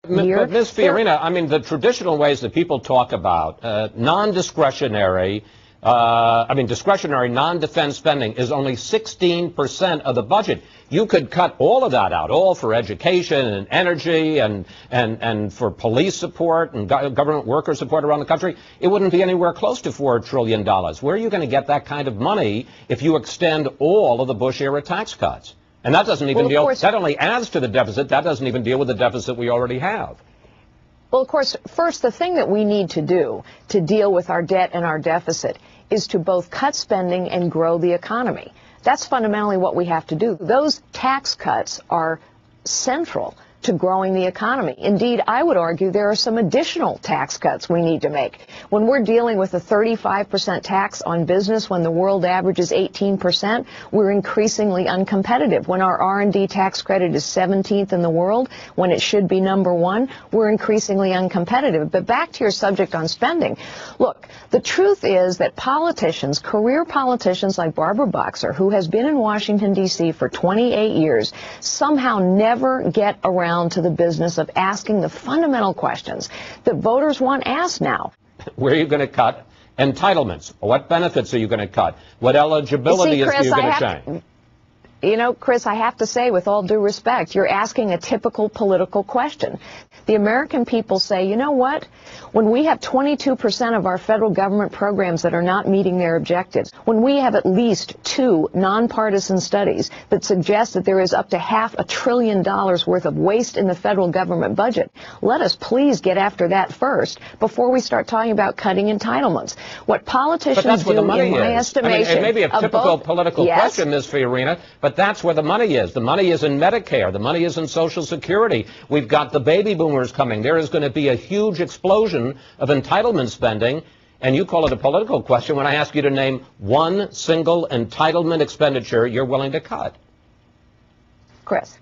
year. But Ms. Fiorina, I mean, the traditional ways that people talk about non-discretionary, discretionary non-defense spending is only 16% of the budget. You could cut all of that out, all for education and energy and for police support and government worker support around the country. It wouldn't be anywhere close to $4 trillion. Where are you going to get that kind of money if you extend all of the Bush-era tax cuts? And that doesn't even that only adds to the deficit. That doesn't even deal with the deficit we already have. Well, of course, first, the thing that we need to do to deal with our debt and our deficit is to both cut spending and grow the economy. That's fundamentally what we have to do. Those tax cuts are central to growing the economy. Indeed, I would argue there are some additional tax cuts we need to make. When we're dealing with a 35% tax on business when the world average is 18%, we're increasingly uncompetitive. When our R&D tax credit is 17th in the world, when it should be number one, we're increasingly uncompetitive. But back to your subject on spending. Look, the truth is that politicians, career politicians like Barbara Boxer, who has been in Washington, D.C. for 28 years, somehow never get around to the business of asking the fundamental questions that voters want asked now. Where are you going to cut entitlements? What benefits are you going to cut? What eligibility are you going to change? You know, Chris, I have to say, with all due respect, you're asking a typical political question. The American people say, you know what? When we have 22% of our federal government programs that are not meeting their objectives, when we have at least 2 nonpartisan studies that suggest that there is up to $500 billion worth of waste in the federal government budget, let us please get after that first before we start talking about cutting entitlements. What politicians do, in my estimation, it may be a typical political question, Ms. Fiorina, but that's where the money is. The money is in Medicare. The money is in Social Security. We've got the baby boomers coming. There is going to be a huge explosion of entitlement spending, and you call it a political question when I ask you to name one single entitlement expenditure you're willing to cut. Chris,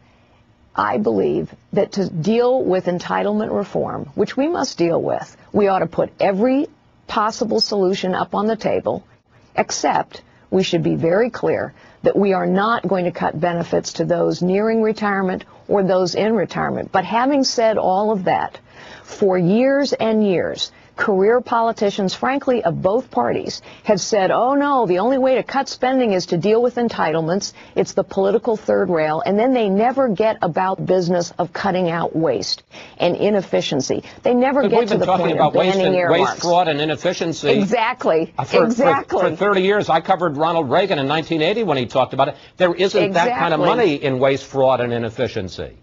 I believe that to deal with entitlement reform, which we must deal with, we ought to put every possible solution up on the table, except we should be very clear that we are not going to cut benefits to those nearing retirement or those in retirement. But having said all of that, for years and years, career politicians, frankly, of both parties, have said, oh, no, the only way to cut spending is to deal with entitlements. It's the political third rail. And then they never get about business of cutting out waste and inefficiency. They never get to the point of banning earmarks. Waste, fraud, and inefficiency. Exactly. For 30 years, I covered Ronald Reagan in 1980 when he talked about it. There isn't that kind of money in waste, fraud, and inefficiency.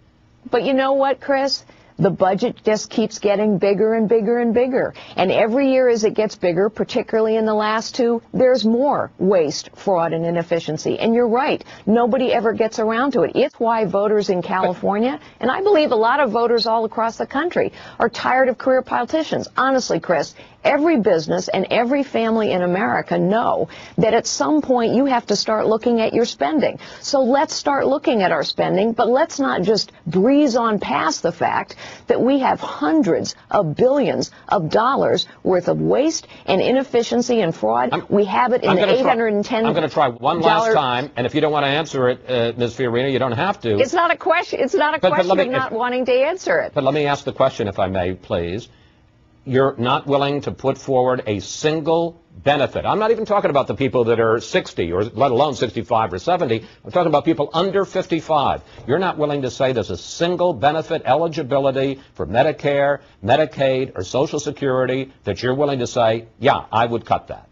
But you know what, Chris? The budget just keeps getting bigger and bigger and bigger. And every year as it gets bigger, particularly in the last 2, there's more waste, fraud, and inefficiency. And you're right. Nobody ever gets around to it. It's why voters in California, and I believe a lot of voters all across the country, are tired of career politicians. Honestly, Chris, every business and every family in America know that at some point you have to start looking at your spending. So let's start looking at our spending, but let's not just breeze on past the fact that we have hundreds of billions of dollars worth of waste and inefficiency and fraud. We have it in the $810. I'm going to try one last time, and if you don't want to answer it, Ms. Fiorina, you don't have to. It's not a question. It's not a question of not wanting to answer it. But let me ask the question, if I may, please. You're not willing to put forward a single benefit. I'm not even talking about the people that are 60 or let alone 65 or 70. I'm talking about people under 55. You're not willing to say there's a single benefit eligibility for Medicare, Medicaid, or Social Security that you're willing to say, yeah, I would cut that.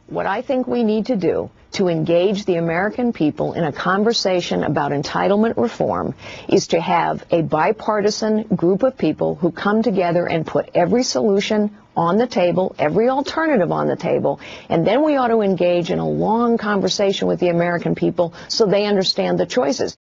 What I think we need to do to engage the American people in a conversation about entitlement reform is to have a bipartisan group of people who come together and put every solution on the table, every alternative on the table, and then we ought to engage in a long conversation with the American people so they understand the choices.